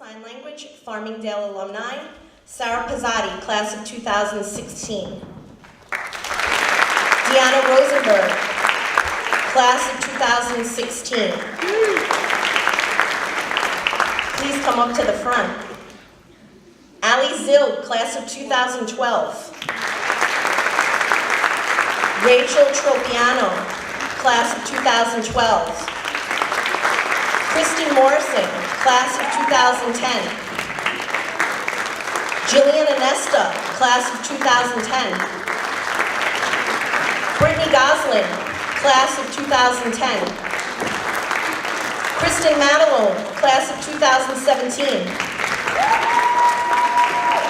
Sign Language, Farmingdale Alumni, Sarah Pizzotti, class of 2016. Deanna Rosenberg, class of 2016. Please come up to the front. Ali Zilg, class of 2012. Rachel Tropiano, class of 2012. Kristen Morrison, class of 2010. Jillian Anesta, class of 2010. Brittany Goslin, class of 2010. Kristen Madelone, class of 2017.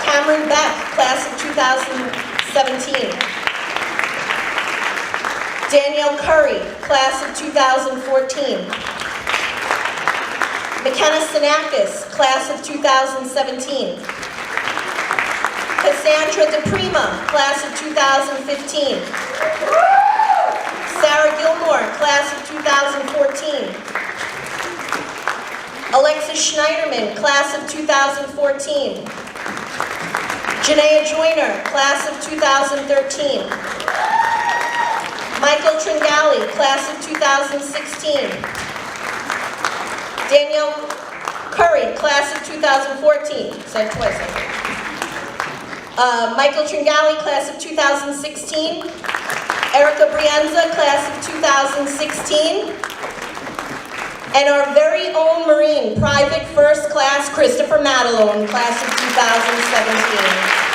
Cameron Beck, class of 2017. Danielle Curry, class of 2014. McKenna Sinakis, class of 2017. Cassandra DePrima, class of 2015. Sarah Gilmore, class of 2014. Alexis Schneiderman, class of 2014. Janaea Joyner, class of 2013. Michael Tringali, class of 2016. Danielle Curry, class of 2014. Said twice. Michael Tringali, class of 2016. Erica Brienza, class of 2016. And our very own Marine, Private First Class Christopher Madelone, class of 2017.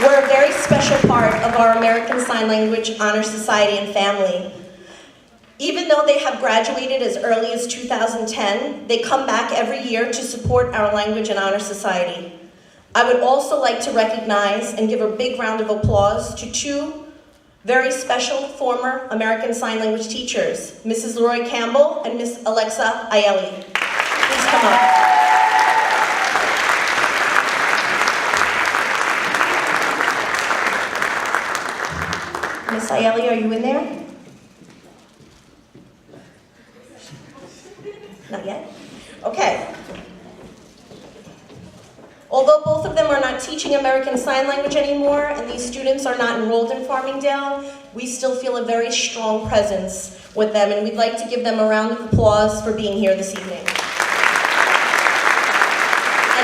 Were a very special part of our American Sign Language Honor Society and family. Even though they have graduated as early as 2010, they come back every year to support our Language and Honor Society. I would also like to recognize and give a big round of applause to two very special former American Sign Language teachers, Mrs. Leroy Campbell and Miss Alexa Aielli. Please come up. Miss Aielli, are you in there? Not yet? Okay. Although both of them are not teaching American Sign Language anymore, and these students are not enrolled in Farmingdale, we still feel a very strong presence with them, and we'd like to give them a round of applause for being here this evening.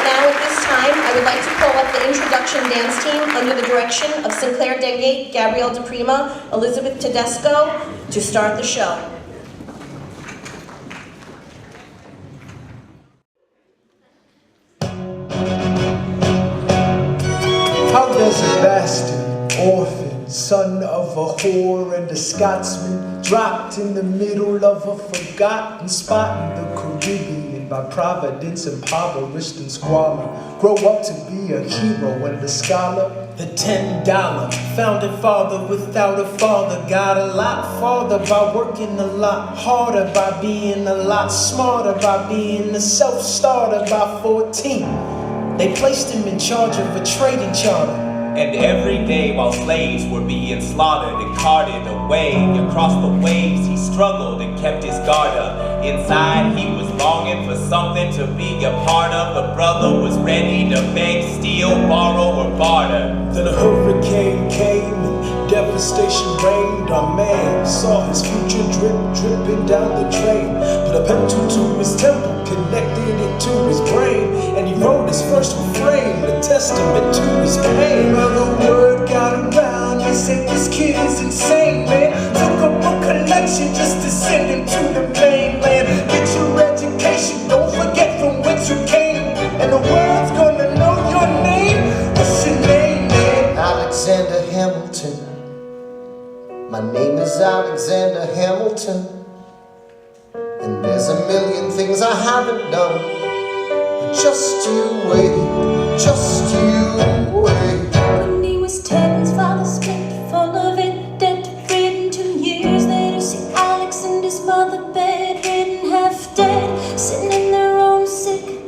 Now at this time, I would like to call up the introduction dance team under the direction of Sinclair Dengate, Gabrielle DePrima, Elizabeth Tedesco to start the show. How does a bastard, orphan, son of a whore and a Scotsman, dropped in the middle of a forgotten spot in the Caribbean, by providence impoverished and squalor, grow up to be a hero and a scholar? The $10 founding father without a father got a lot farther by working a lot harder, by being a lot smarter, by being a self-starter. By 14, they placed him in charge of a trading charter. And every day while slaves were being slaughtered and carted away across the waves, he struggled and kept his guard up. Inside he was longing for something to be a part of. The brother was ready to beg, steal, borrow, or barter. Then a hurricane came and devastation reigned. Our man saw his future dripping down the drain. Put a pencil to his temple, connected it to his brain, and he wrote his first refrain, a testament to his pain. Well, the word got around, they said this kid is insane, man. Took up a collection just to send him to the mainland. Get your education, don't forget from whence you came, and the world's gonna know your name. What's your name, man? Alexander Hamilton. My name is Alexander Hamilton. And there's a million things I haven't done, but just you wait, just you wait. When he was 10, his father split, full of it, debt-ridden. 2 years later, see Alex and his mother bedridden, half dead, sitting in their own sick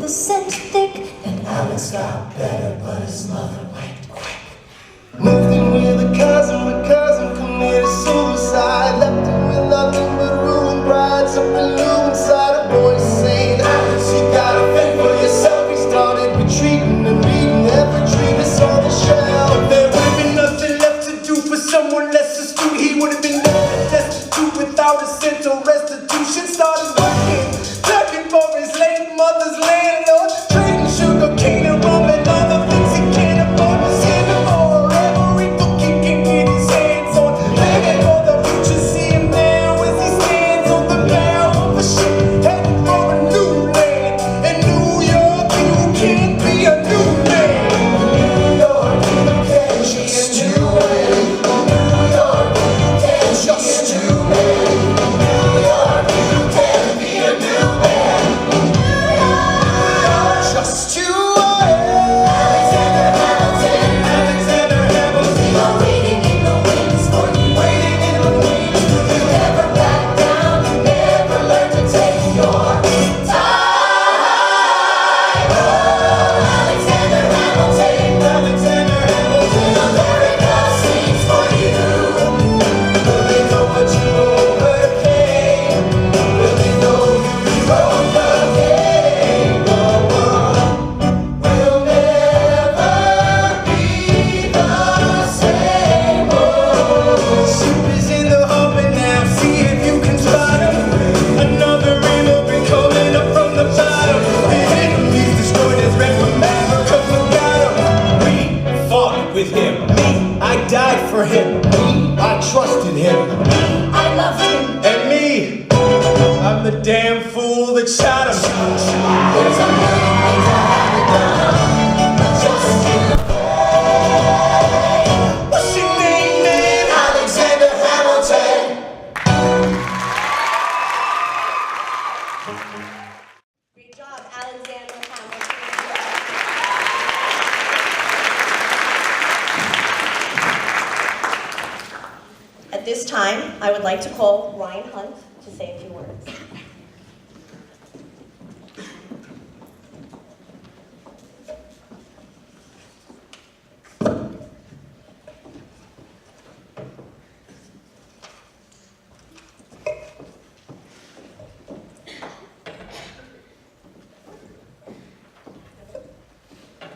time, I would like to call Ryan Hunt to say a few words.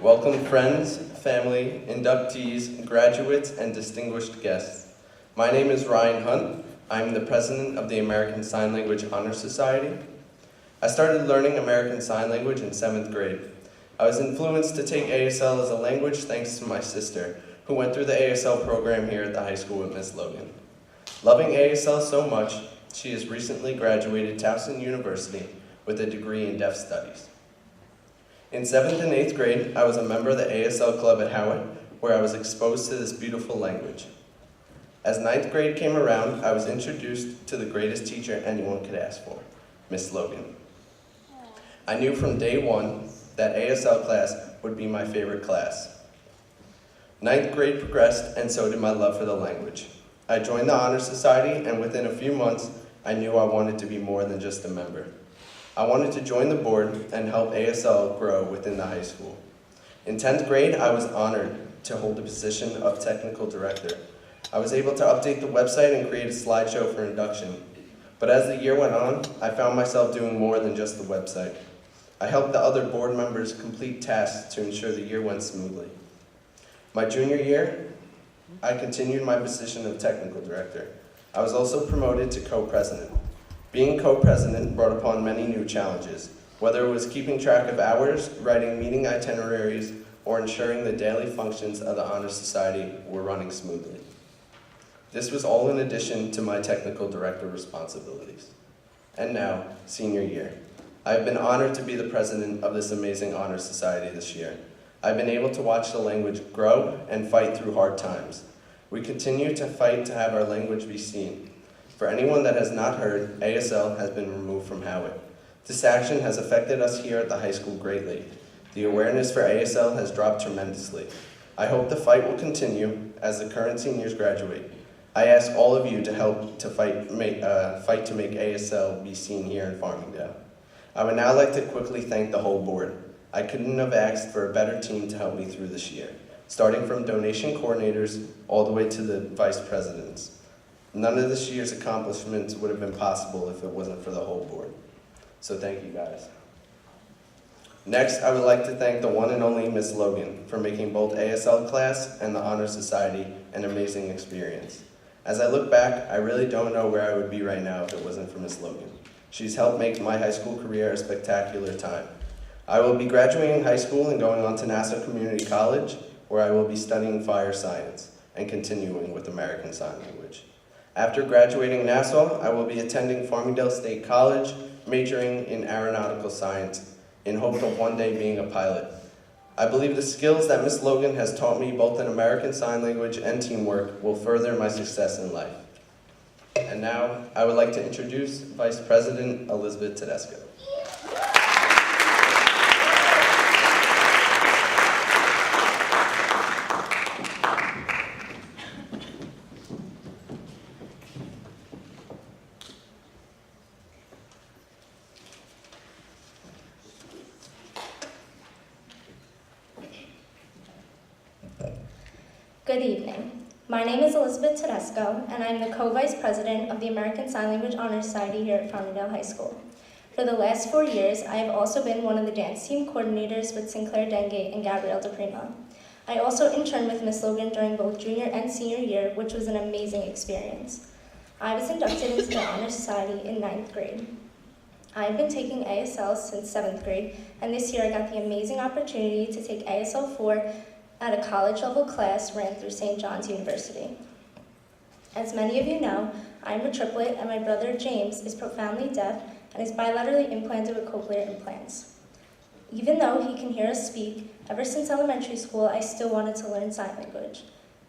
Welcome friends, family, inductees, graduates, and distinguished guests. My name is Ryan Hunt. I'm the president of the American Sign Language Honor Society. I started learning American Sign Language in 7th grade. I was influenced to take ASL as a language thanks to my sister, who went through the ASL program here at the high school with Miss Logan. Loving ASL so much, she has recently graduated Towson University with a degree in Deaf Studies. In 7th and 8th grade, I was a member of the ASL club at Howard, where I was exposed to this beautiful language. As 9th grade came around, I was introduced to the greatest teacher anyone could ask for, Miss Logan. I knew from day one that ASL class would be my favorite class. 9th grade progressed, and so did my love for the language. I joined the Honor Society, and within a few months, I knew I wanted to be more than just a member. I wanted to join the board and help ASL grow within the high school. In 10th grade, I was honored to hold the position of technical director. I was able to update the website and create a slideshow for Induction. But as the year went on, I found myself doing more than just the website. I helped the other board members complete tasks to ensure the year went smoothly. My junior year, I continued my position of technical director. I was also promoted to co-president. Being co-president brought upon many new challenges, whether it was keeping track of hours, writing meeting itineraries, or ensuring the daily functions of the Honor Society were running smoothly. This was all in addition to my technical director responsibilities. And now, senior year. I have been honored to be the president of this amazing Honor Society this year. I've been able to watch the language grow and fight through hard times. We continue to fight to have our language be seen. For anyone that has not heard, ASL has been removed from Howard. This action has affected us here at the high school greatly. The awareness for ASL has dropped tremendously. I hope the fight will continue as the current seniors graduate. I ask all of you to help to fight to make ASL be seen here in Farmingdale. I would now like to quickly thank the whole board. I couldn't have asked for a better team to help me through this year, starting from donation coordinators all the way to the vice presidents. None of this year's accomplishments would have been possible if it wasn't for the whole board. So thank you guys. Next, I would like to thank the one and only Miss Logan for making both ASL class and the Honor Society an amazing experience. As I look back, I really don't know where I would be right now if it wasn't for Miss Logan. She's helped make my high school career a spectacular time. I will be graduating high school and going on to Nassau Community College, where I will be studying fire science and continuing with American Sign Language. After graduating Nassau, I will be attending Farmingdale State College, majoring in aeronautical science, in hope of one day being a pilot. I believe the skills that Ms. Logan has taught me both in American Sign Language and teamwork will further my success in life. And now, I would like to introduce Vice President Elizabeth Tedesco. Good evening. My name is Elizabeth Tedesco, and I'm the co-vice president of the American Sign Language Honor Society here at Farmingdale High School. For the last 4 years, I have also been one of the dance team coordinators with Sinclair Denge and Gabrielle DePrima. I also interned with Ms. Logan during both junior and senior year, which was an amazing experience. I was inducted into the Honor Society in 9th grade. I've been taking ASL since 7th grade, and this year I got the amazing opportunity to take ASL 4 at a college-level class ran through St. John's University. As many of you know, I'm a triplet, and my brother James is profoundly deaf and is bilaterally implanted with cochlear implants. Even though he can hear us speak, ever since elementary school, I still wanted to learn sign language.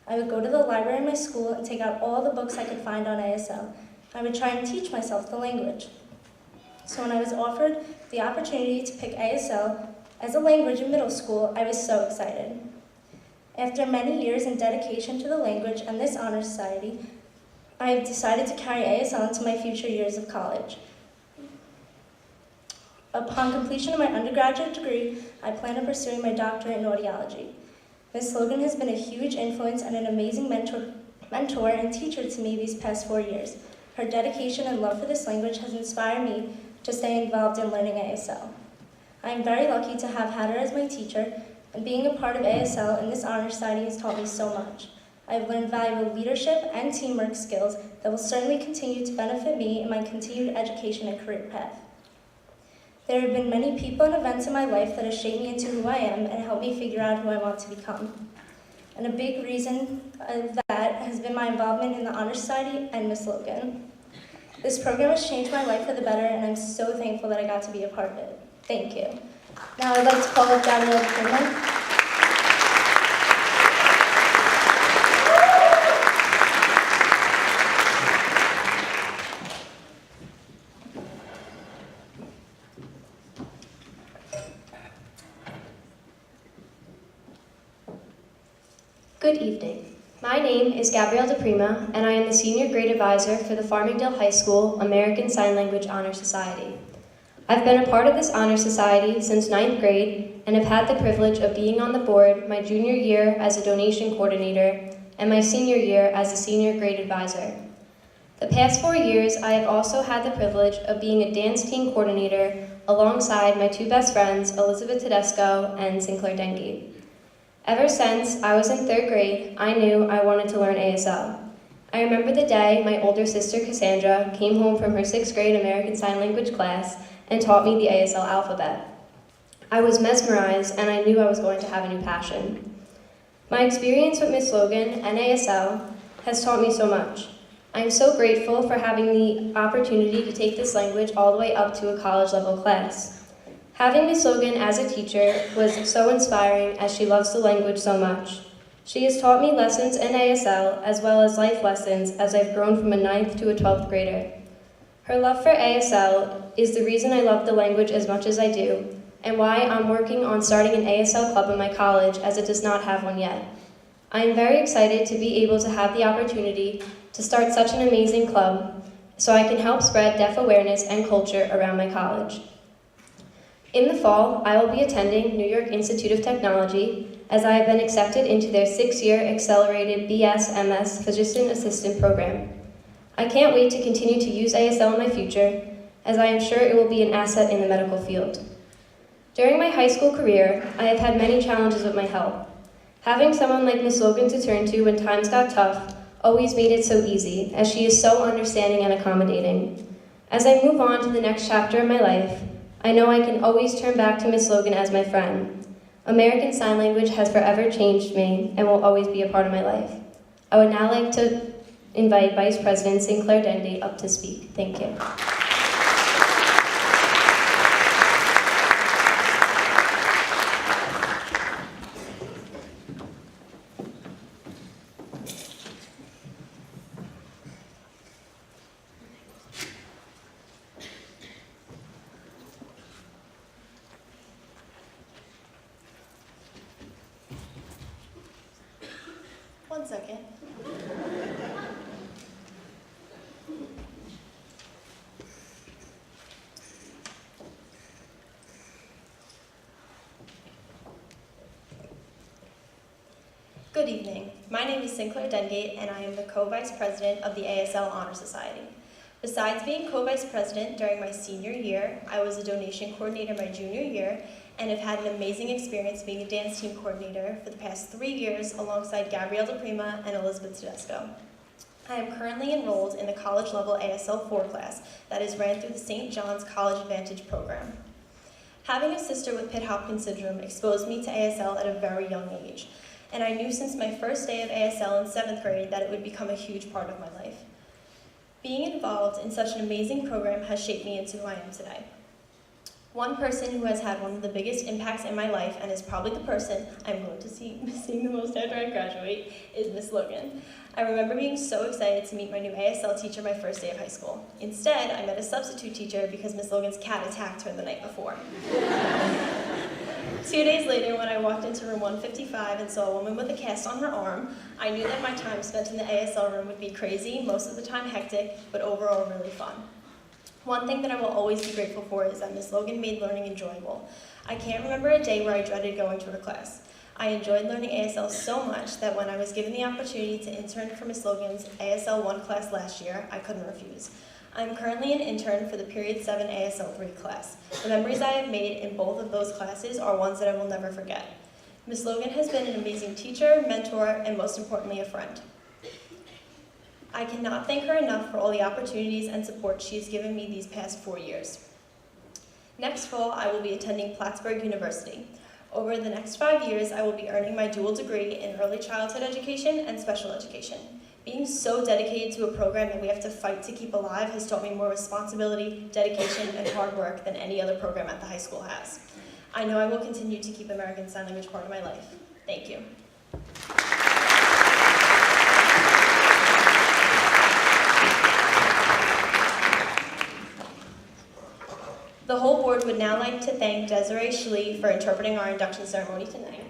I would go to the library in my school and take out all the books I could find on ASL. I would try and teach myself the language. So when I was offered the opportunity to pick ASL as a language in middle school, I was so excited. After many years in dedication to the language and this honor society, I have decided to carry ASL into my future years of college. Upon completion of my undergraduate degree, I plan on pursuing my doctorate in audiology. Ms. Logan has been a huge influence and an amazing mentor and teacher to me these past 4 years. Her dedication and love for this language has inspired me to stay involved in learning ASL. I am very lucky to have had her as my teacher, and being a part of ASL and this honor society has taught me so much. I have learned valuable leadership and teamwork skills that will certainly continue to benefit me in my continued education and career path. There have been many people and events in my life that have shaped me into who I am and helped me figure out who I want to become. And a big reason of that has been my involvement in the Honor Society and Ms. Logan. This program has changed my life for the better, and I'm so thankful that I got to be a part of it. Thank you. Now I'd like to call up Gabrielle Freeman. Good evening. My name is Gabrielle DePrima, and I am the Senior Grade Advisor for the Farmingdale High School American Sign Language Honor Society. I've been a part of this honor society since 9th grade and have had the privilege of being on the board my junior year as a donation coordinator and my senior year as a Senior Grade Advisor. The past 4 years, I have also had the privilege of being a dance team coordinator alongside my two best friends, Elizabeth Tedesco and Sinclair Denke. Ever since I was in 3rd grade, I knew I wanted to learn ASL. I remember the day my older sister Cassandra came home from her 6th grade American Sign Language class and taught me the ASL alphabet. I was mesmerized and I knew I was going to have a new passion. My experience with Ms. Logan and ASL has taught me so much. I am so grateful for having the opportunity to take this language all the way up to a college level class. Having Ms. Logan as a teacher was so inspiring as she loves the language so much. She has taught me lessons in ASL as well as life lessons as I've grown from a 9th to a 12th grader. Her love for ASL is the reason I love the language as much as I do, and why I'm working on starting an ASL club in my college as it does not have one yet. I am very excited to be able to have the opportunity to start such an amazing club so I can help spread deaf awareness and culture around my college. In the fall, I will be attending New York Institute of Technology as I have been accepted into their 6-year accelerated BS-MS Physician Assistant program. I can't wait to continue to use ASL in my future, as I am sure it will be an asset in the medical field. During my high school career, I have had many challenges with my health. Having someone like Ms. Logan to turn to when times got tough always made it so easy, as she is so understanding and accommodating. As I move on to the next chapter of my life, I know I can always turn back to Ms. Logan as my friend. American Sign Language has forever changed me and will always be a part of my life. I would now like to invite Vice President Sinclair Dendy up to speak. Thank you. One second. Good evening. My name is Sinclair Dengate, and I am the co-vice president of the ASL Honor Society. Besides being co-vice president during my senior year, I was a donation coordinator my junior year, and have had an amazing experience being a dance team coordinator for the past 3 years alongside Gabrielle DePrima and Elizabeth Tedesco. I am currently enrolled in the college-level ASL 4 class that is ran through the St. John's College Advantage program. Having a sister with Pitt-Hopkins syndrome exposed me to ASL at a very young age, and I knew since my first day of ASL in 7th grade that it would become a huge part of my life. Being involved in such an amazing program has shaped me into who I am today. One person who has had one of the biggest impacts in my life, and is probably the person I'm going to see the most after I graduate, is Ms. Logan. I remember being so excited to meet my new ASL teacher my first day of high school. Instead, I met a substitute teacher because Ms. Logan's cat attacked her the night before. 2 days later, when I walked into room 155 and saw a woman with a cast on her arm, I knew that my time spent in the ASL room would be crazy, most of the time hectic, but overall really fun. One thing that I will always be grateful for is that Ms. Logan made learning enjoyable. I can't remember a day where I dreaded going to her class. I enjoyed learning ASL so much that when I was given the opportunity to intern for Ms. Logan's ASL 1 class last year, I couldn't refuse. I'm currently an intern for the Period 7 ASL 3 class. The memories I have made in both of those classes are ones that I will never forget. Ms. Logan has been an amazing teacher, mentor, and most importantly, a friend. I cannot thank her enough for all the opportunities and support she has given me these past 4 years. Next fall, I will be attending Plattsburgh University. Over the next 5 years, I will be earning my dual degree in early childhood education and special education. Being so dedicated to a program that we have to fight to keep alive has taught me more responsibility, dedication, and hard work than any other program at the high school has. I know I will continue to keep American Sign Language part of my life. Thank you. The whole board would now like to thank Desiree Schlee for interpreting our induction ceremony tonight.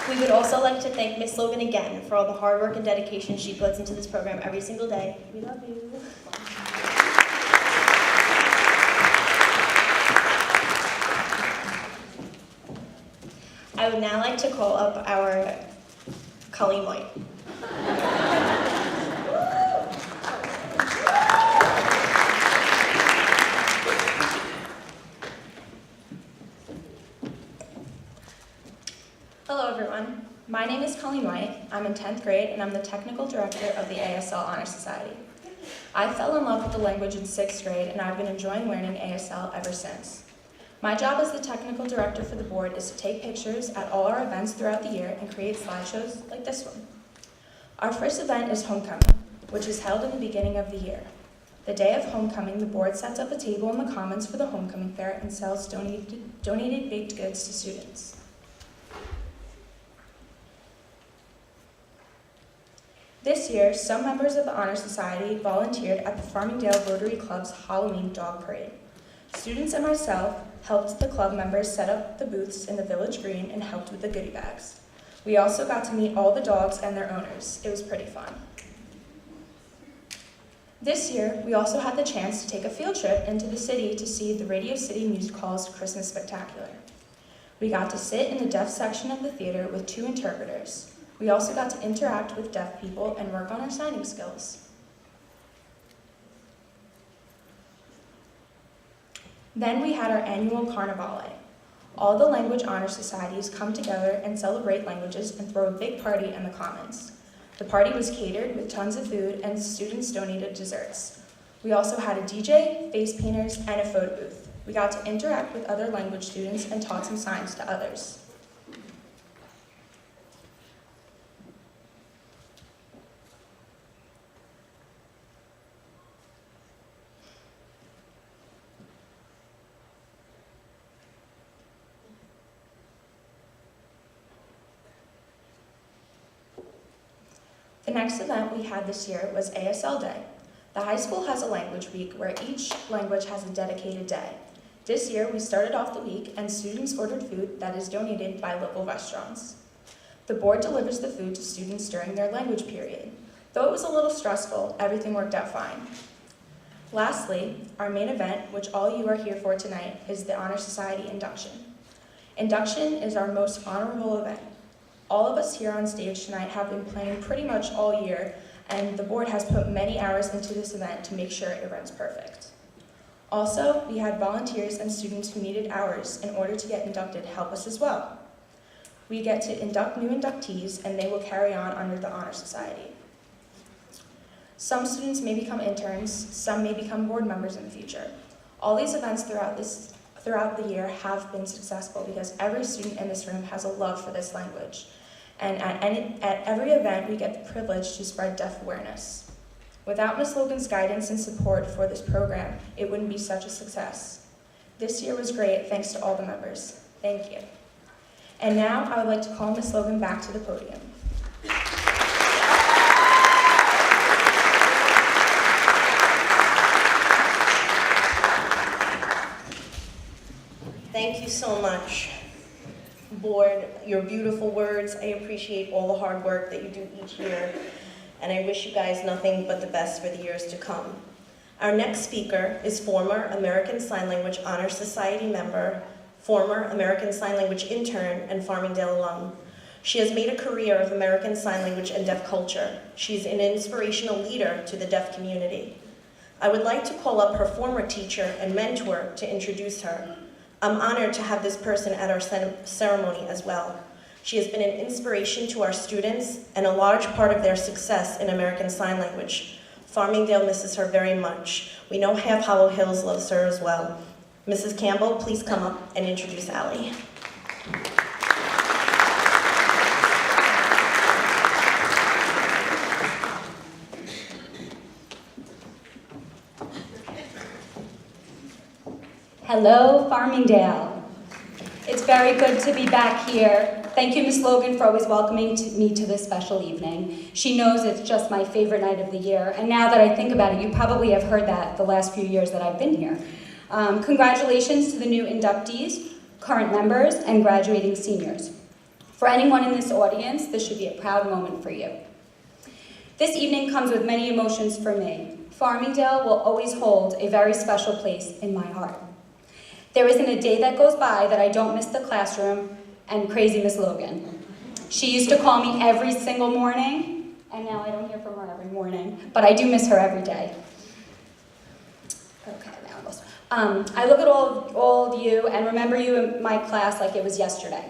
We would also like to thank Ms. Logan again for all the hard work and dedication she puts into this program every single day. We love you. I would now like to call up our Colleen White. Hello everyone, my name is Colleen White. I'm in 10th grade and I'm the technical director of the ASL Honor Society. I fell in love with the language in 6th grade and I've been enjoying learning ASL ever since. My job as the technical director for the board is to take pictures at all our events throughout the year and create slideshows like this one. Our first event is Homecoming, which is held in the beginning of the year. The day of homecoming, the board sets up a table in the commons for the homecoming fair and sells donated baked goods to students. This year, some members of the Honor Society volunteered at the Farmingdale Rotary Club's Halloween Dog Parade. Students and myself helped the club members set up the booths in the village green and helped with the goodie bags. We also got to meet all the dogs and their owners. It was pretty fun. This year, we also had the chance to take a field trip into the city to see the Radio City Music Hall's Christmas Spectacular. We got to sit in the deaf section of the theater with 2 interpreters. We also got to interact with deaf people and work on our signing skills. Then we had our annual Carnivale. All the language honor societies come together and celebrate languages and throw a big party in the commons. The party was catered with tons of food and students donated desserts. We also had a DJ, face painters, and a photo booth. We got to interact with other language students and taught some signs to others. The next event we had this year was ASL Day. The high school has a language week where each language has a dedicated day. This year we started off the week and students ordered food that is donated by local restaurants. The board delivers the food to students during their language period. Though it was a little stressful, everything worked out fine. Lastly, our main event, which all you are here for tonight, is the Honor Society Induction. Induction is our most honorable event. All of us here on stage tonight have been planning pretty much all year, and the board has put many hours into this event to make sure it runs perfect. Also, we had volunteers and students who needed hours in order to get inducted help us as well. We get to induct new inductees, and they will carry on under the Honor Society. Some students may become interns, some may become board members in the future. All these events throughout the year have been successful because every student in this room has a love for this language. And at every event, we get the privilege to spread deaf awareness. Without Ms. Logan's guidance and support for this program, it wouldn't be such a success. This year was great, thanks to all the members. Thank you. And now, I would like to call Ms. Logan back to the podium. so much, board. Your beautiful words. I appreciate all the hard work that you do each year, and I wish you guys nothing but the best for the years to come. Our next speaker is former American Sign Language Honor Society member, former American Sign Language intern, and Farmingdale alum. She has made a career of American Sign Language and deaf culture. She's an inspirational leader to the deaf community. I would like to call up her former teacher and mentor to introduce her. I'm honored to have this person at our ceremony as well. She has been an inspiration to our students and a large part of their success in American Sign Language. Farmingdale misses her very much. We know half Hollow Hills loves her as well. Mrs. Campbell, please come up and introduce Allie. Hello, Farmingdale. It's very good to be back here. Thank you, Ms. Logan, for always welcoming me to this special evening. She knows it's just my favorite night of the year, and now that I think about it, you probably have heard that the last few years that I've been here. Congratulations to the new inductees, current members, and graduating seniors. For anyone in this audience, this should be a proud moment for you. This evening comes with many emotions for me. Farmingdale will always hold a very special place in my heart. There isn't a day that goes by that I don't miss the classroom and crazy Miss Logan. She used to call me every single morning, and now I don't hear from her every morning, but I do miss her every day. Okay, now I lost. I look at all of you and remember you in my class like it was yesterday.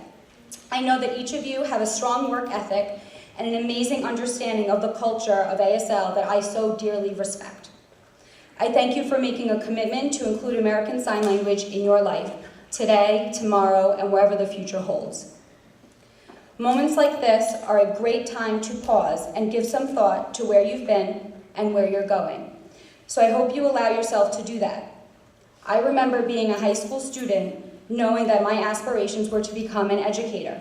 I know that each of you have a strong work ethic and an amazing understanding of the culture of ASL that I so dearly respect. I thank you for making a commitment to include American Sign Language in your life, today, tomorrow, and wherever the future holds. Moments like this are a great time to pause and give some thought to where you've been and where you're going. So I hope you allow yourself to do that. I remember being a high school student, knowing that my aspirations were to become an educator.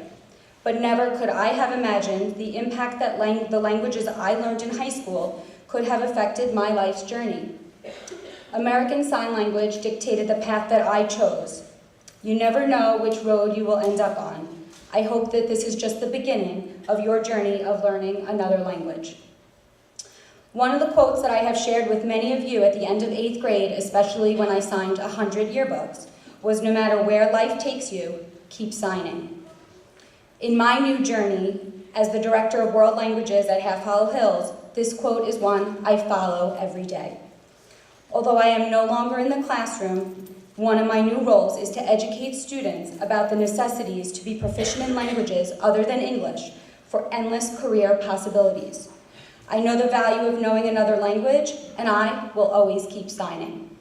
But never could I have imagined the impact that the languages I learned in high school could have affected my life's journey. American Sign Language dictated the path that I chose. You never know which road you will end up on. I hope that this is just the beginning of your journey of learning another language. One of the quotes that I have shared with many of you at the end of 8th grade, especially when I signed 100 yearbooks, was no matter where life takes you, keep signing. In my new journey, as the Director of World Languages at Half Hollow Hills, this quote is one I follow every day. Although I am no longer in the classroom, one of my new roles is to educate students about the necessities to be proficient in languages other than English for endless career possibilities. I know the value of knowing another language, and I will always keep signing.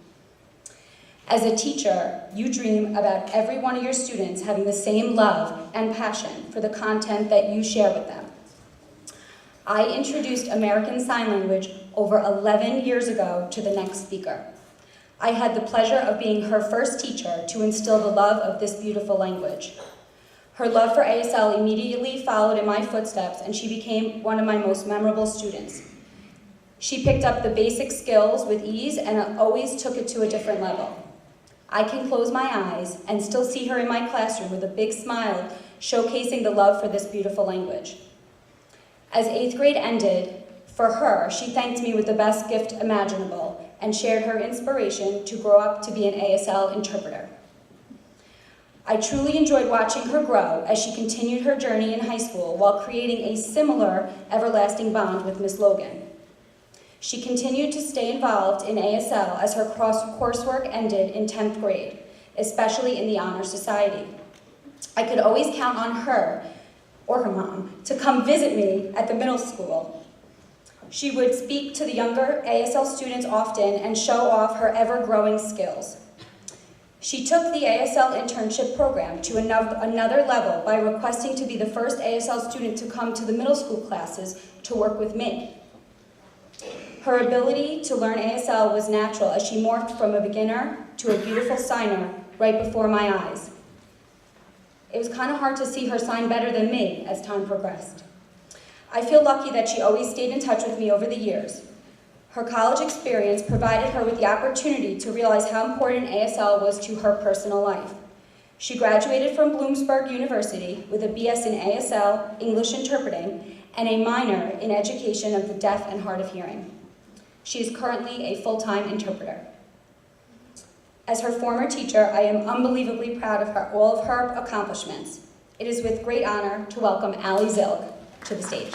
As a teacher, you dream about every one of your students having the same love and passion for the content that you share with them. I introduced American Sign Language over 11 years ago to the next speaker. I had the pleasure of being her first teacher to instill the love of this beautiful language. Her love for ASL immediately followed in my footsteps, and she became one of my most memorable students. She picked up the basic skills with ease and always took it to a different level. I can close my eyes and still see her in my classroom with a big smile, showcasing the love for this beautiful language. As 8th grade ended, for her, she thanked me with the best gift imaginable and shared her inspiration to grow up to be an ASL interpreter. I truly enjoyed watching her grow as she continued her journey in high school while creating a similar everlasting bond with Miss Logan. She continued to stay involved in ASL as her coursework ended in 10th grade, especially in the Honor Society. I could always count on her or her mom to come visit me at the middle school. She would speak to the younger ASL students often and show off her ever-growing skills. She took the ASL internship program to another level by requesting to be the first ASL student to come to the middle school classes to work with me. Her ability to learn ASL was natural as she morphed from a beginner to a beautiful signer right before my eyes. It was kind of hard to see her sign better than me as time progressed. I feel lucky that she always stayed in touch with me over the years. Her college experience provided her with the opportunity to realize how important ASL was to her personal life. She graduated from Bloomsburg University with a BS in ASL, English Interpreting, and a minor in Education of the Deaf and Hard of Hearing. She is currently a full-time interpreter. As her former teacher, I am unbelievably proud of all of her accomplishments. It is with great honor to welcome Allie Zilg to the stage.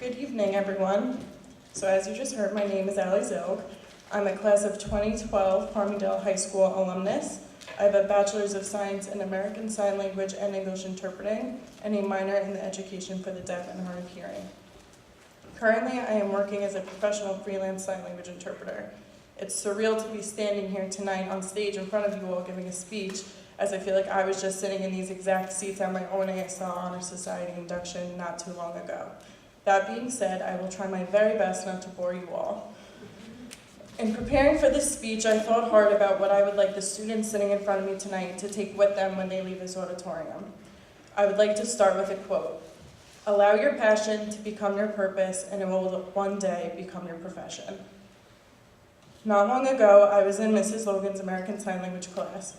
Good evening, everyone. So as you just heard, my name is Allie Zilg. I'm a class of 2012 Farmingdale High School alumnus. I have a Bachelor's of Science in American Sign Language and English Interpreting, and a minor in the Education for the Deaf and Hard of Hearing. Currently, I am working as a professional freelance sign language interpreter. It's surreal to be standing here tonight on stage in front of you all giving a speech, as I feel like I was just sitting in these exact seats at my own ASL Honor Society induction not too long ago. That being said, I will try my very best not to bore you all. In preparing for this speech, I thought hard about what I would like the students sitting in front of me tonight to take with them when they leave this auditorium. I would like to start with a quote. "Allow your passion to become your purpose, and it will one day become your profession." Not long ago, I was in Mrs. Logan's American Sign Language class.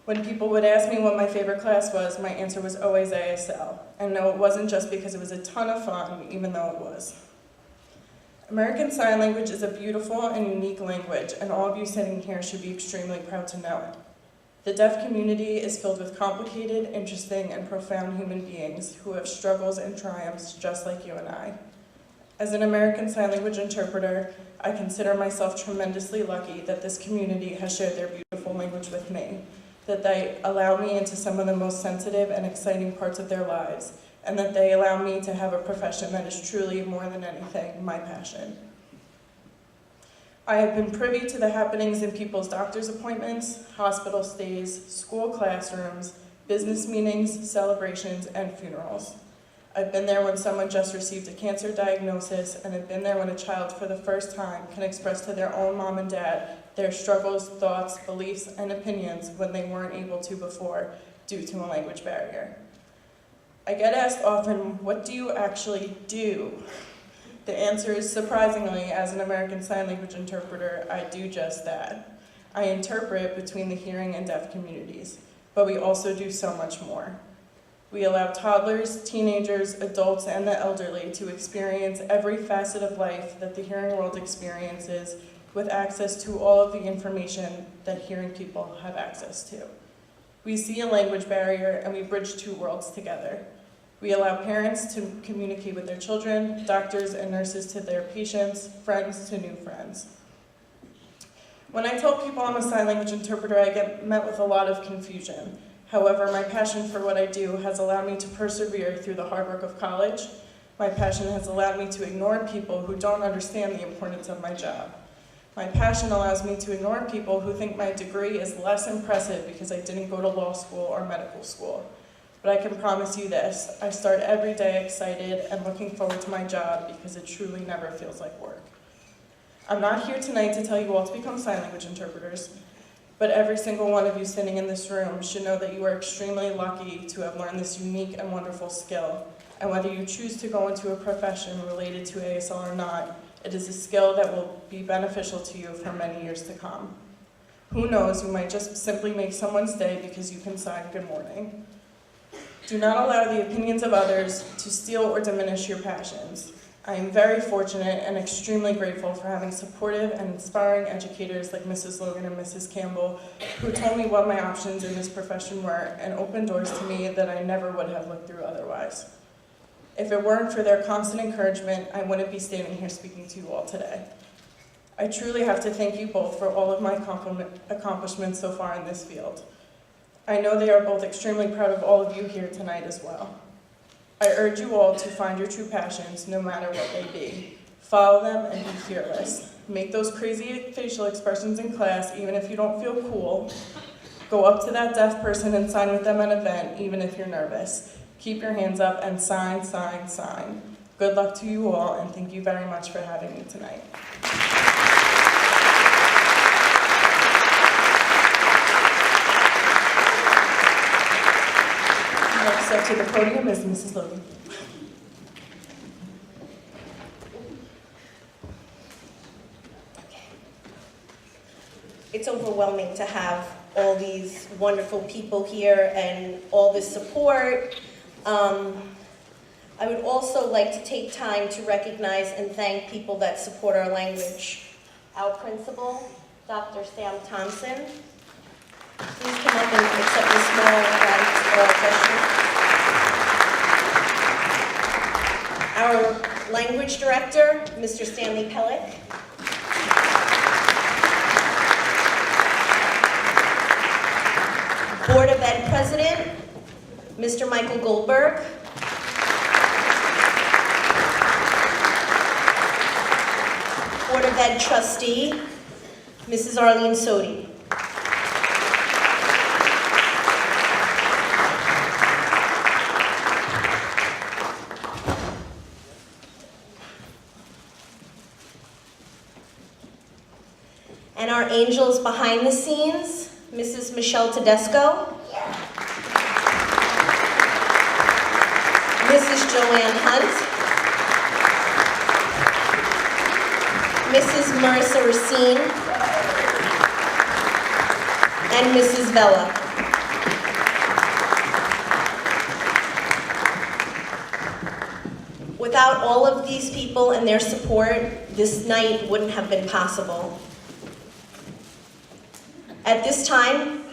When people would ask me what my favorite class was, my answer was always ASL. And no, it wasn't just because it was a ton of fun, even though it was. American Sign Language is a beautiful and unique language, and all of you sitting here should be extremely proud to know it. The deaf community is filled with complicated, interesting, and profound human beings who have struggles and triumphs just like you and I. As an American Sign Language interpreter, I consider myself tremendously lucky that this community has shared their beautiful language with me, that they allow me into some of the most sensitive and exciting parts of their lives, and that they allow me to have a profession that is truly, more than anything, my passion. I have been privy to the happenings in people's doctor's appointments, hospital stays, school classrooms, business meetings, celebrations, and funerals. I've been there when someone just received a cancer diagnosis, and I've been there when a child for the first time can express to their own mom and dad their struggles, thoughts, beliefs, and opinions when they weren't able to before due to a language barrier. I get asked often, what do you actually do? The answer is, surprisingly, as an American Sign Language interpreter, I do just that. I interpret between the hearing and deaf communities, but we also do so much more. We allow toddlers, teenagers, adults, and the elderly to experience every facet of life that the hearing world experiences with access to all of the information that hearing people have access to. We see a language barrier and we bridge two worlds together. We allow parents to communicate with their children, doctors and nurses to their patients, friends to new friends. When I tell people I'm a sign language interpreter, I get met with a lot of confusion. However, my passion for what I do has allowed me to persevere through the hard work of college. My passion has allowed me to ignore people who don't understand the importance of my job. My passion allows me to ignore people who think my degree is less impressive because I didn't go to law school or medical school. But I can promise you this, I start every day excited and looking forward to my job because it truly never feels like work. I'm not here tonight to tell you all to become sign language interpreters, but every single one of you sitting in this room should know that you are extremely lucky to have learned this unique and wonderful skill. And whether you choose to go into a profession related to ASL or not, it is a skill that will be beneficial to you for many years to come. Who knows, you might just simply make someone's day because you can sign good morning. Do not allow the opinions of others to steal or diminish your passions. I am very fortunate and extremely grateful for having supportive and inspiring educators like Mrs. Logan and Mrs. Campbell, who told me what my options in this profession were and opened doors to me that I never would have looked through otherwise. If it weren't for their constant encouragement, I wouldn't be standing here speaking to you all today. I truly have to thank you both for all of my accomplishments so far in this field. I know they are both extremely proud of all of you here tonight as well. I urge you all to find your true passions, no matter what they be. Follow them and be fearless. Make those crazy facial expressions in class, even if you don't feel cool. Go up to that deaf person and sign with them at an event, even if you're nervous. Keep your hands up and sign, sign, sign. Good luck to you all, and thank you very much for having me tonight. Next up to the podium is Mrs. Logan. It's overwhelming to have all these wonderful people here and all this support. I would also like to take time to recognize and thank people that support our language. Our principal, Dr. Sam Thompson. Please come up and accept a small gesture. Our language director, Mr. Stanley Pellick. Board of Ed President, Mr. Michael Goldberg. Board of Ed Trustee, Mrs. Arlene Sodi. And our angels behind the scenes, Mrs. Michelle Tedesco, Mrs. Joanne Hunt, Mrs. Marissa Racine, and Mrs. Vella. Without all of these people and their support, this night wouldn't have been possible. At this time,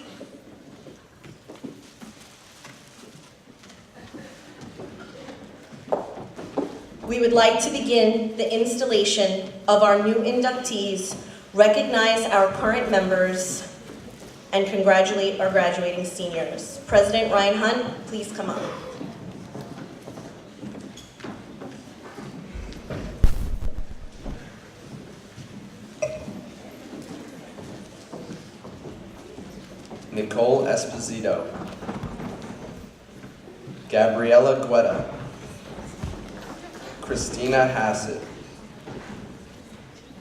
we would like to begin the installation of our new inductees, recognize our current members, and congratulate our graduating seniors. President Ryan Hunt, please come up. Nicole Esposito, Gabriela Guetta, Christina Hassett,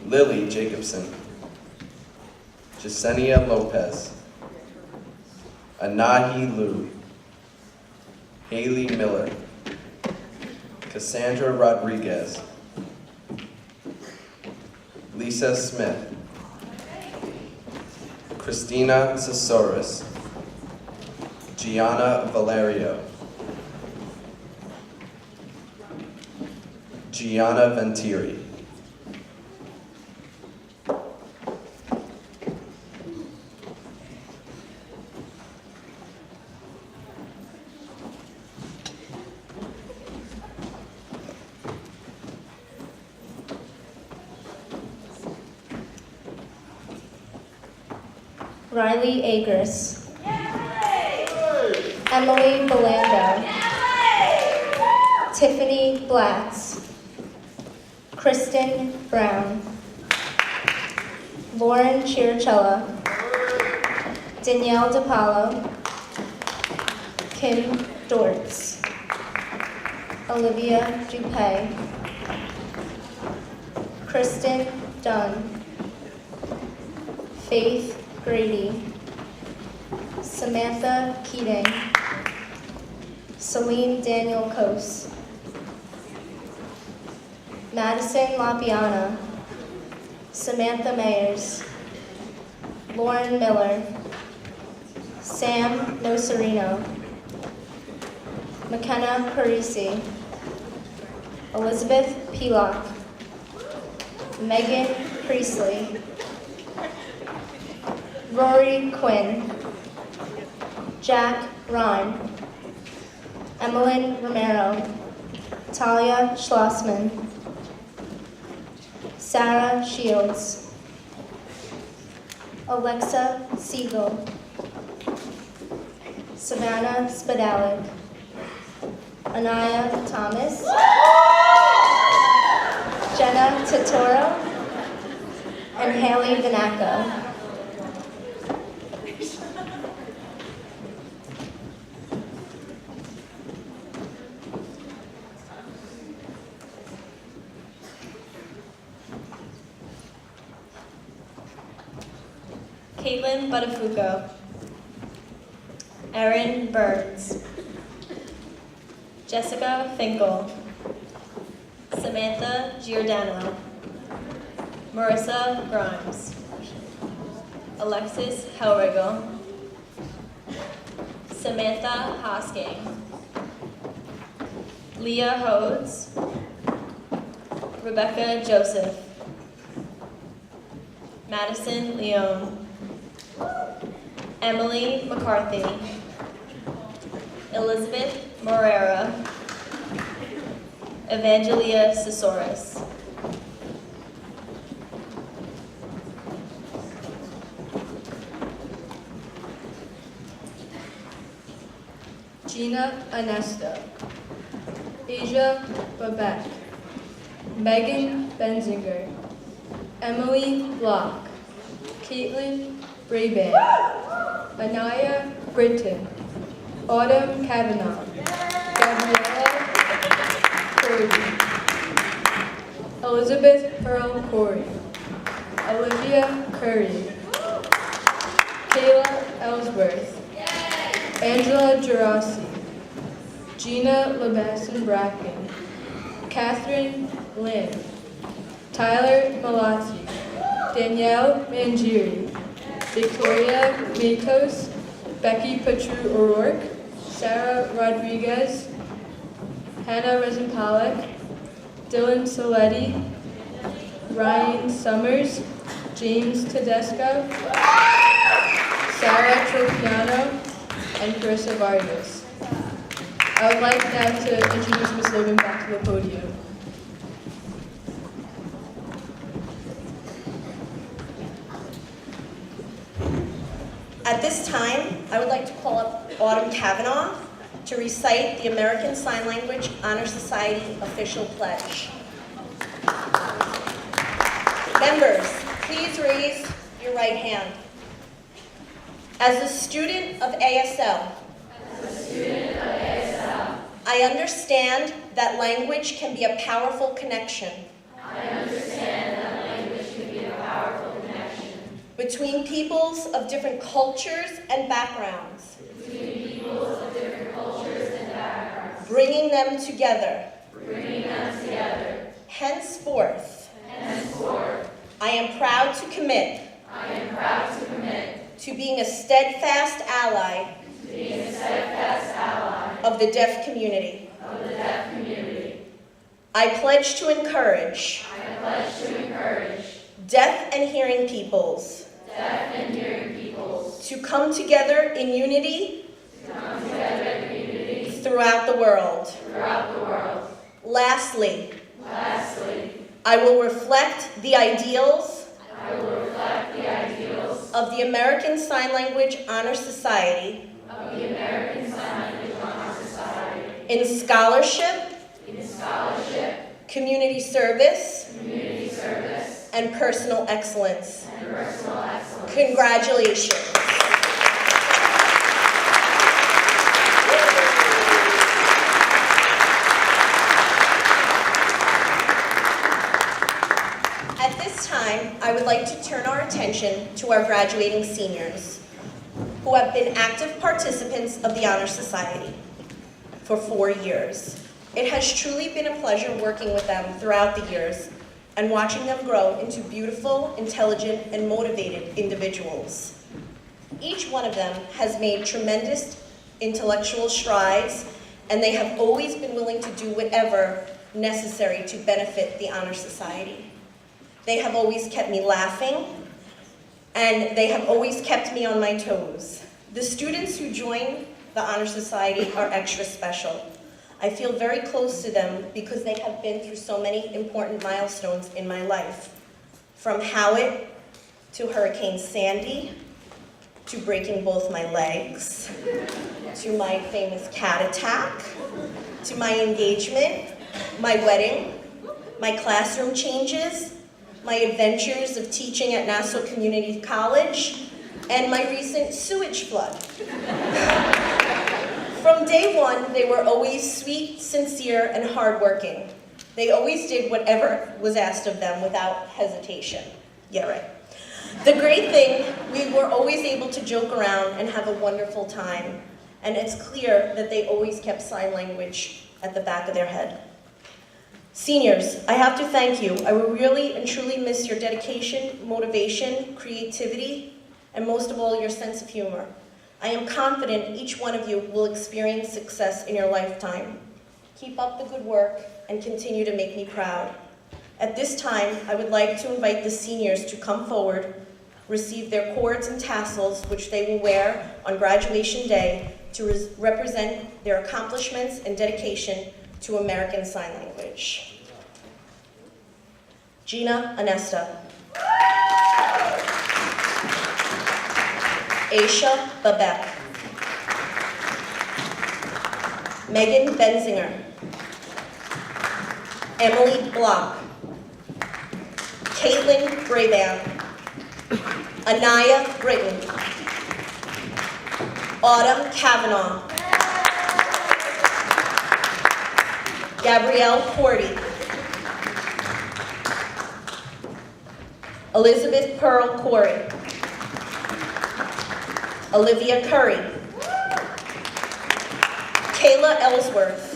Lily Jacobson, Jasenia Lopez, Anahi Liu, Haley Miller, Cassandra Rodriguez, Lisa Smith, Christina Sosaurus, Gianna Valerio, Gianna Ventiri, Riley Akers, Emily Belando, Tiffany Blatz, Kristen Brown, Lauren Chiricella, Danielle DiPaolo, Kim Dortz, Olivia Dupay, Kristen Dunn, Faith Grady, Samantha Keating, Celine Daniel Kos, Madison Lapiana, Samantha Mayers, Lauren Miller, Sam Nocerino, McKenna Parisi, Elizabeth Pelock, Megan Priestley, Rory Quinn, Jack Ryan, Emmeline Romero, Talia Schlossman, Sarah Shields, Alexa Siegel, Savannah Spadalik, Anaya Thomas, Jenna Totoro, and Haley Vinaco. Caitlin Buttafuoco, Erin Burns, Jessica Finkel, Samantha Giordano, Marissa Grimes, Alexis Hellriegel, Samantha Hosking, Leah Hodes, Rebecca Joseph, Madison Leone, Emily McCarthy, Elizabeth Morera, Evangelia Sosaurus. Gina Anesto, Asia Babette, Megan Benzinger, Emily Block, Caitlin Brabant, Anaya Britton, Autumn Kavanaugh, Gabriella Cordy, Elizabeth Pearl Corey, Olivia Curry, Kayla Ellsworth, Angela Gerasi, Gina Lebasson Bracken, Catherine Lynn, Tyler Malazzi, Danielle Mangieri, Victoria Matos, Becky Patru O'Rourke, Sarah Rodriguez, Hannah Rezen-Pollack, Dylan Soletti, Ryan Summers, James Tedesco, Sarah Tropiano, and Carissa Vargas. I would like now to introduce Ms. Logan back to the podium. At this time, I would like to call up Autumn Kavanaugh to recite the American Sign Language Honor Society official pledge. Members, please raise your right hand. As a student of ASL, I understand that language can be a powerful connection. Between peoples of different cultures and backgrounds. Bringing them together. Henceforth, I am proud to commit. To being a steadfast ally. Of the deaf community. I pledge to encourage. Deaf and hearing peoples. To come together in unity. Throughout the world. Lastly, I will reflect the ideals. Of the American Sign Language Honor Society. In scholarship. Community service. And personal excellence. Congratulations. At this time, I would like to turn our attention to our graduating seniors, who have been active participants of the Honor Society for 4 years. It has truly been a pleasure working with them throughout the years and watching them grow into beautiful, intelligent, and motivated individuals. Each one of them has made tremendous intellectual strides, and they have always been willing to do whatever necessary to benefit the Honor Society. They have always kept me laughing, and they have always kept me on my toes. The students who join the Honor Society are extra special. I feel very close to them because they have been through so many important milestones in my life. From Howitt to Hurricane Sandy, to breaking both my legs, to my famous cat attack, to my engagement, my wedding, my classroom changes, my adventures of teaching at Nassau Community College, and my recent sewage flood. From day one, they were always sweet, sincere, and hardworking. They always did whatever was asked of them without hesitation. Yeah, right. The great thing, we were always able to joke around and have a wonderful time. And it's clear that they always kept sign language at the back of their head. Seniors, I have to thank you. I will really and truly miss your dedication, motivation, creativity, and most of all, your sense of humor. I am confident each one of you will experience success in your lifetime. Keep up the good work and continue to make me proud. At this time, I would like to invite the seniors to come forward, receive their cords and tassels, which they will wear on graduation day to represent their accomplishments and dedication to American Sign Language. Gina Anesta. Aisha Babek. Megan Benzinger. Emily Block. Caitlin Brabant. Anaya Britton. Autumn Kavanaugh. Gabrielle Cordy. Elizabeth Pearl Corey. Olivia Curry. Kayla Ellsworth.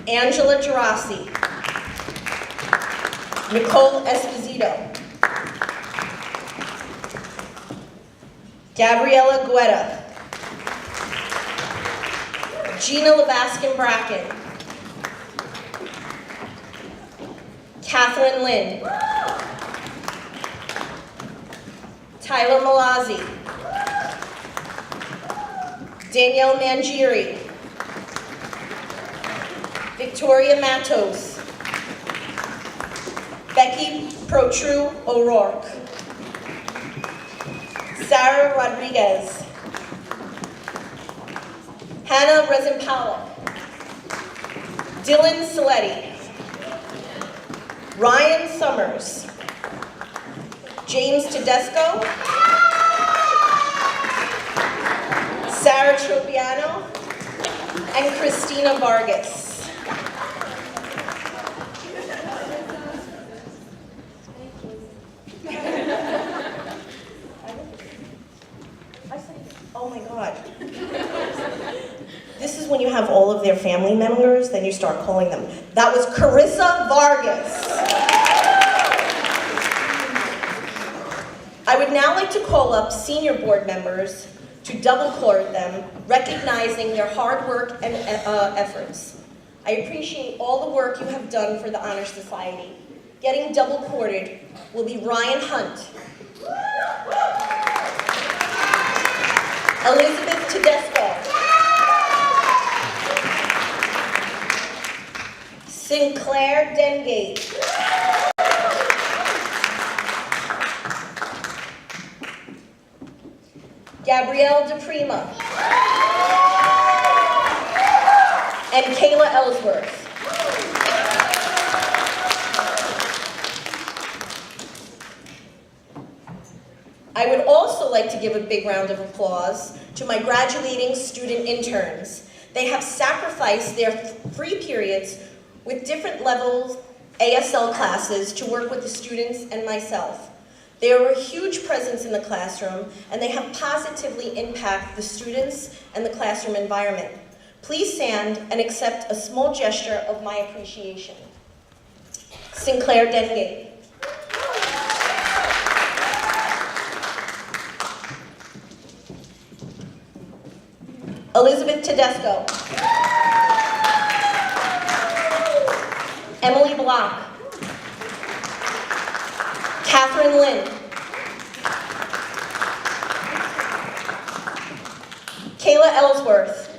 Angela Gerasi. Nicole Esposito. Gabriela Guetta. Gina Levaskin Bracken. Catherine Lynn. Tyler Malazzi. Danielle Mangieri. Victoria Matos. Becky Protru O'Rourke. Sarah Rodriguez. Hannah Rezenpala. Dylan Saletti. Ryan Summers. James Tedesco. Sarah Tropiano. And Christina Vargas. Oh my God. This is when you have all of their family members, then you start calling them. That was Carissa Vargas. I would now like to call up senior board members to double cord them, recognizing their hard work and efforts. I appreciate all the work you have done for the Honor Society. Getting double corded will be Ryan Hunt, Elizabeth Tedesco, Sinclair Dengate, Gabrielle DePrima, and Kayla Ellsworth. I would also like to give a big round of applause to my graduating student interns. They have sacrificed their free periods with different levels ASL classes to work with the students and myself. They are a huge presence in the classroom, and they have positively impacted the students and the classroom environment. Please stand and accept a small gesture of my appreciation. Sinclair Dengate. Elizabeth Tedesco. Emily Block. Catherine Lynn. Kayla Ellsworth.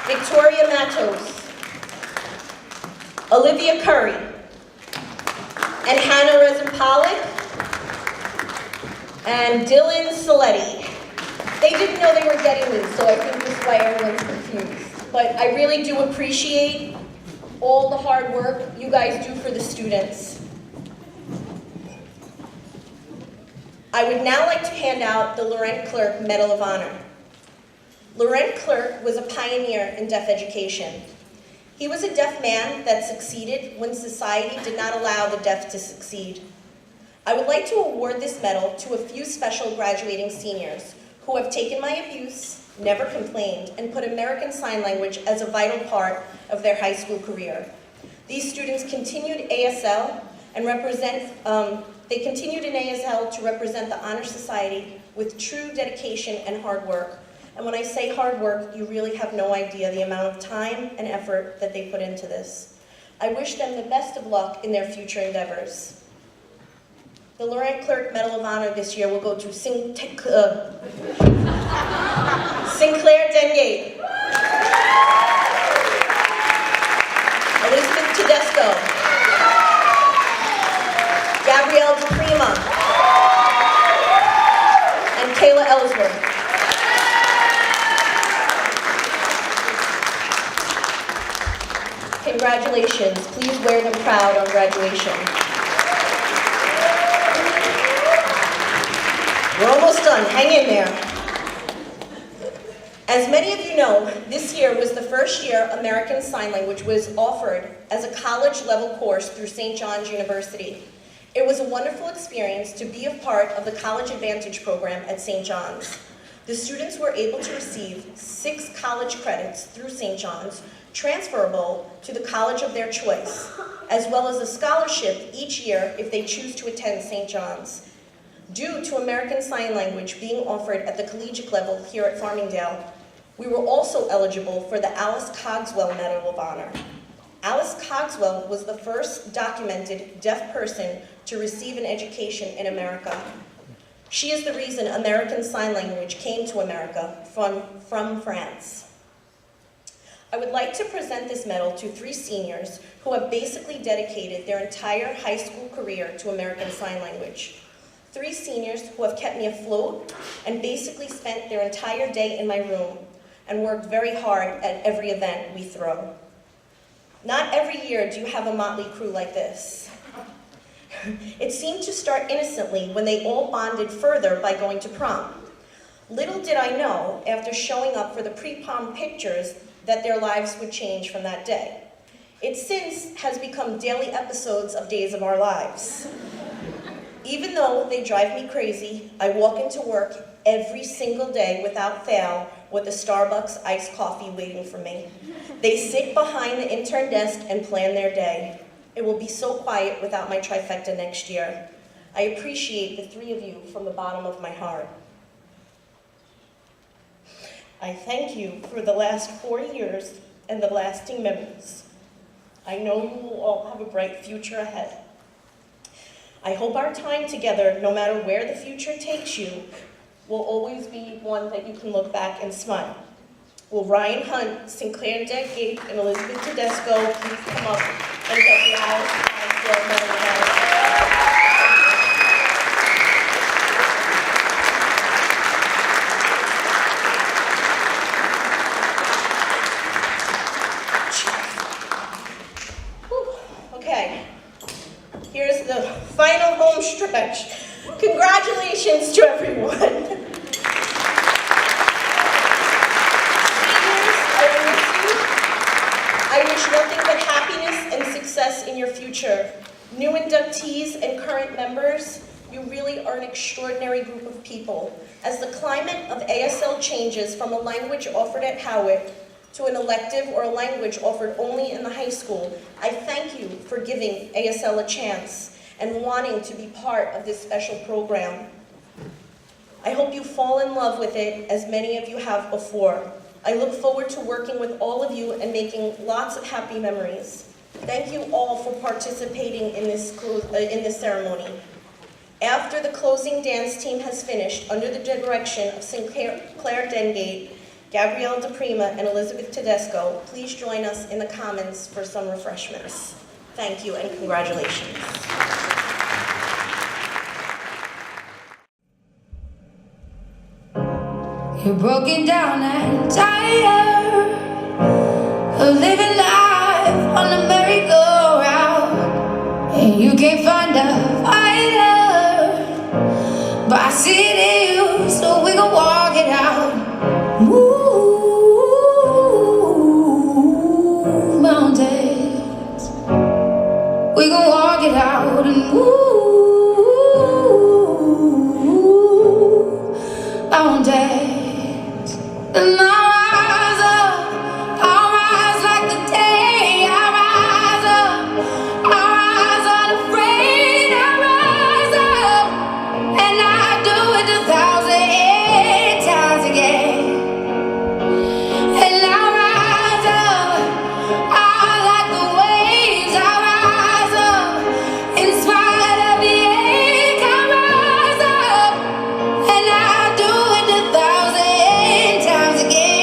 Victoria Matos. Olivia Curry. And Hannah Rezenpala. And Dylan Saletti. They didn't know they were getting me, so I think this is why everyone's confused. But I really do appreciate all the hard work you guys do for the students. I would now like to hand out the Laurent Clerk Medal of Honor. Laurent Clerk was a pioneer in deaf education. He was a deaf man that succeeded when society did not allow the deaf to succeed. I would like to award this medal to a few special graduating seniors who have taken my abuse, never complained, and put American Sign Language as a vital part of their high school career. These students continued ASL and they continued in ASL to represent the Honor Society with true dedication and hard work. And when I say hard work, you really have no idea the amount of time and effort that they put into this. I wish them the best of luck in their future endeavors. The Laurent Clerc Medal of Honor this year will go to Sinclair Dengate, Elizabeth Tedesco, Gabrielle DePrima, and Kayla Ellsworth. Congratulations. Please wear them proud on graduation. We're almost done. Hang in there. As many of you know, this year was the first year American Sign Language was offered as a college-level course through St. John's University. It was a wonderful experience to be a part of the College Advantage program at St. John's. The students were able to receive 6 college credits through St. John's, transferable to the college of their choice, as well as a scholarship each year if they choose to attend St. John's. Due to American Sign Language being offered at the collegiate level here at Farmingdale, we were also eligible for the Alice Cogswell Medal of Honor. Alice Cogswell was the first documented deaf person to receive an education in America. She is the reason American Sign Language came to America from France. I would like to present this medal to 3 seniors who have basically dedicated their entire high school career to American Sign Language. 3 seniors who have kept me afloat and basically spent their entire day in my room and worked very hard at every event we throw. Not every year do you have a motley crew like this. It seemed to start innocently when they all bonded further by going to prom. Little did I know, after showing up for the pre-prom pictures, that their lives would change from that day. It since has become daily episodes of Days of Our Lives. Even though they drive me crazy, I walk into work every single day without fail with a Starbucks iced coffee waiting for me. They sit behind the intern desk and plan their day. It will be so quiet without my trifecta next year. I appreciate the 3 of you from the bottom of my heart. I thank you for the last 4 years and the lasting memories. I know you will all have a bright future ahead. I hope our time together, no matter where the future takes you, will always be one that you can look back and smile. Will Ryan Hunt, Sinclair Degate, and Elizabeth Tedesco please come up and get the Alice Cogswell Medal of Honor? Okay, here's the final home stretch. Congratulations to everyone. Seniors, I will miss you. I wish nothing but happiness and success in your future. New inductees and current members, you really are an extraordinary group of people. As the climate of ASL changes from a language offered at Howard to an elective or a language offered only in the high school, I thank you for giving ASL a chance and wanting to be part of this special program. I hope you fall in love with it as many of you have before. I look forward to working with all of you and making lots of happy memories. Thank you all for participating in this ceremony. After the closing dance team has finished, under the direction of Sinclair Dengate, Gabrielle DePrima, and Elizabeth Tedesco, please join us in the Commons for some refreshments. Thank you and congratulations. You're broken down and tired of living life on the merry-go-round, and you can't find a fighter, but I see it in you, so we gon' walk it out. Move mountains, we gon' walk it out and move mountains. And I rise up, I rise like the day. I rise up, I rise unafraid. I rise up, and I do it 1,000 times again. And I rise up, I like the waves. I rise up, in spite of the ache. I rise up, and I do it 1,000 times again.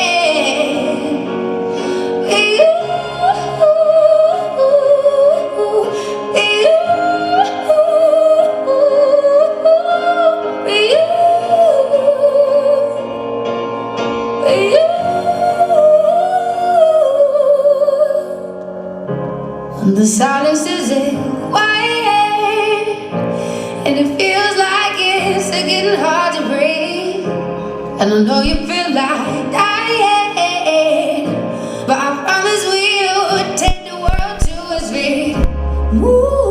You, and the silence isn't quiet, and it feels like it's getting hard to breathe. And I know you feel like dying, but I promise we'll take the world to its feet. Move.